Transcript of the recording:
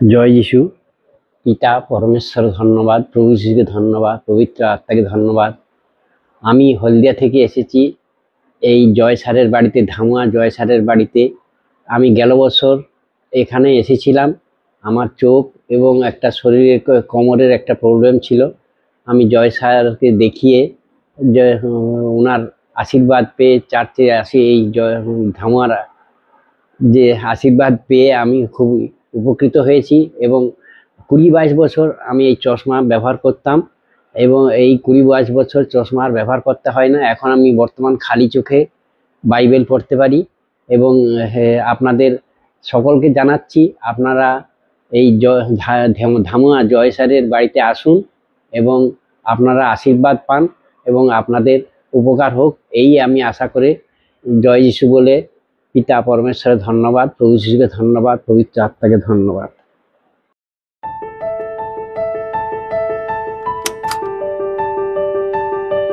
জয় যিশু। পিতা পরমেশ্বর ধন্যবাদ, প্রভু যিশুকে ধন্যবাদ, পবিত্র আত্মাকে ধন্যবাদ। আমি হলদিয়া থেকে এসেছি এই জয় স্যারের বাড়িতে, ধামুয়া জয় স্যারের বাড়িতে। আমি গেল বছর এখানে এসেছিলাম। আমার চোখ এবং একটা শরীরের কোমরের একটা প্রবলেম ছিল। আমি জয় স্যারকে দেখিয়ে ওনার আশীর্বাদ পেয়ে চার্চে আসি। এই ধামুয়ার যে আশীর্বাদ পেয়ে আমি খুব উপকৃত হয়েছি এবং 20-22 বছর আমি এই চশমা ব্যবহার করতাম এবং এই 20-22 বছর চশমা আর ব্যবহার করতে হয় না। এখন আমি বর্তমান খালি চোখে বাইবেল পড়তে পারি এবং আপনাদের সকলকে জানাচ্ছি আপনারা এই ধামুয়া জয় স্যারের বাড়িতে আসুন এবং আপনারা আশীর্বাদ পান এবং আপনাদের উপকার হোক, এই আমি আশা করে জয় যিশু বলে পিতা পরমেশ্বরের ধন্যবাদ, প্রভু যিশুকে ধন্যবাদ, পবিত্র আত্মাকে ধন্যবাদ।